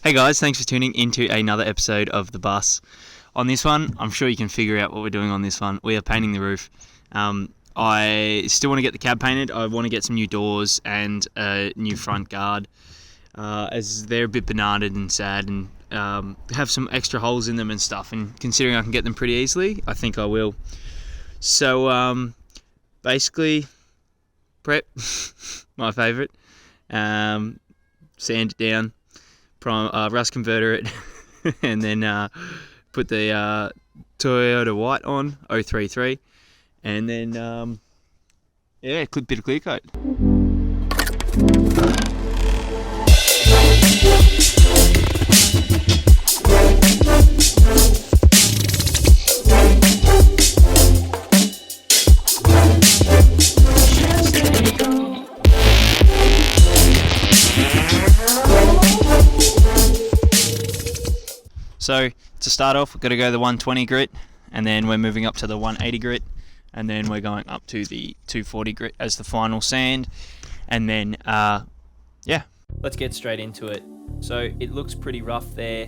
Hey guys, thanks for tuning into another episode of The Bus. On this one, I'm sure you can figure out what we're doing on this one. We are painting the roof. I still want to get the cab painted. I want to get some new doors and a new front guard, as they're a bit bananaed and sad and have some extra holes in them and stuff. And considering I can get them pretty easily, I think I will. So basically, prep, my favourite. Sand it down. Rust converter it and then put the Toyota white on 033 and then bit of clear coat. So to start off, we've got to go the 120 grit, and then we're moving up to the 180 grit, and then we're going up to the 240 grit as the final sand, and then Let's get straight into it. So it looks pretty rough there.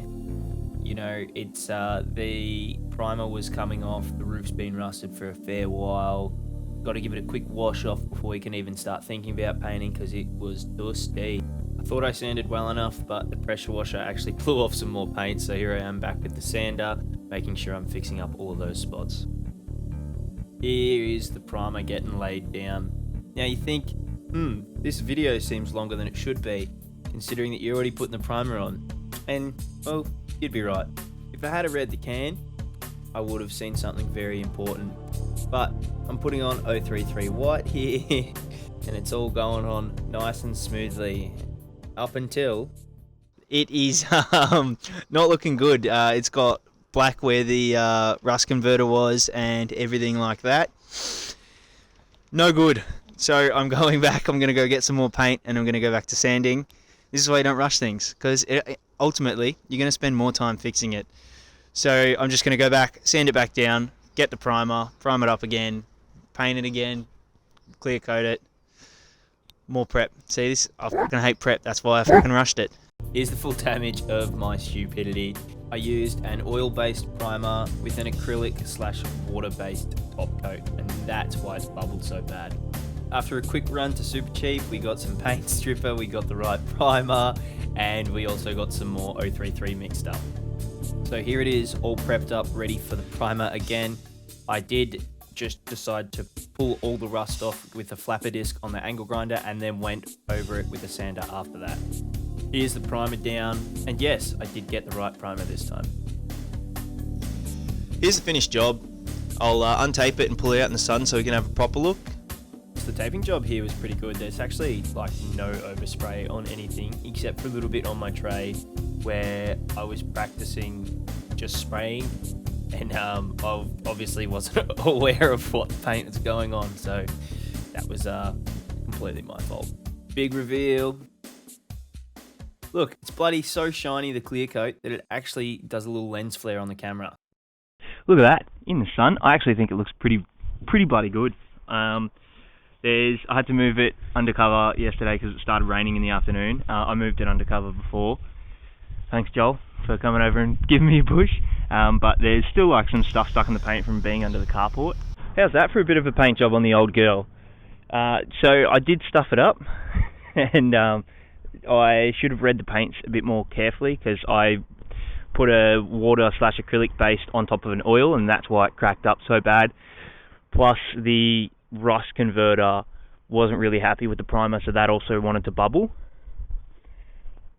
You know, it's the primer was coming off, the roof's been rusted for a fair while. Got to give it a quick wash off before we can even start thinking about painting because it was dusty. I thought I sanded well enough, but the pressure washer actually blew off some more paint, so here I am back with the sander, making sure I'm fixing up all of those spots. Here is the primer getting laid down. Now you think, this video seems longer than it should be, considering that you're already putting the primer on. And, well, you'd be right. If I had read the can, I would have seen something very important. But I'm putting on 033 white here, and it's all going on nice and smoothly. Up until it is not looking good. It's got black where the rust converter was and everything like that. No good. So I'm going back. I'm going to go get some more paint and I'm going to go back to sanding. This is why you don't rush things, because ultimately you're going to spend more time fixing it. So I'm just going to go back, sand it back down, get the primer, prime it up again, paint it again, clear coat it. More prep. See this? I fucking hate prep. That's why I fucking rushed it. Here's the full damage of my stupidity. I used an oil-based primer with an acrylic/water-based top coat, and that's why it's bubbled so bad. After a quick run to Super Cheap, we got some paint stripper, we got the right primer, and we also got some more 033 mixed up. So here it is, all prepped up, ready for the primer again. I did just decide to pull all the rust off with a flapper disc on the angle grinder and then went over it with a sander after that. Here's the primer down, and yes, I did get the right primer this time. Here's the finished job. I'll untape it and pull it out in the sun so we can have a proper look. So the taping job here was pretty good. There's actually like no overspray on anything except for a little bit on my tray where I was practicing just spraying. And I obviously wasn't aware of what paint was going on, so that was completely my fault. Big reveal. Look, it's bloody so shiny, the clear coat, that it actually does a little lens flare on the camera. Look at that, in the sun. I actually think it looks pretty bloody good. I had to move it undercover yesterday because it started raining in the afternoon. I moved it undercover before. Thanks, Joel, for coming over and giving me a push. But there's still like some stuff stuck in the paint from being under the carport. How's that for a bit of a paint job on the old girl? So I did stuff it up, and I should have read the paints a bit more carefully because I put a water/acrylic based on top of an oil, and that's why it cracked up so bad. Plus the rust converter wasn't really happy with the primer, so that also wanted to bubble.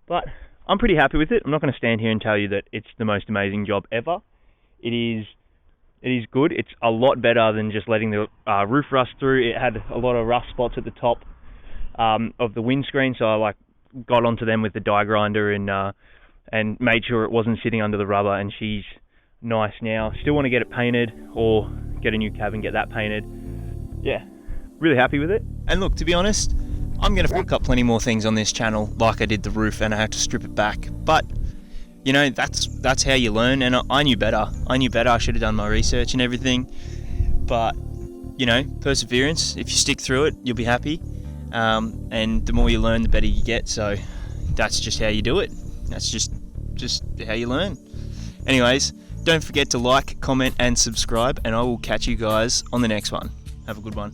But I'm pretty happy with it. I'm not going to stand here and tell you that it's the most amazing job ever. It is good. It's a lot better than just letting the roof rust through. It had a lot of rust spots at the top of the windscreen, so I got onto them with the die grinder and made sure it wasn't sitting under the rubber, and she's nice now. Still want to get it painted or get a new cab and get that painted. Yeah, really happy with it. And look, to be honest, I'm going to fuck up plenty more things on this channel like I did the roof, and I had to strip it back. But, you know, that's how you learn, and I knew better. I should have done my research and everything. But, you know, perseverance, if you stick through it, you'll be happy. And the more you learn, the better you get. So that's just how you do it. That's just just how you learn. Anyways, don't forget to like, comment and subscribe, and I will catch you guys on the next one. Have a good one.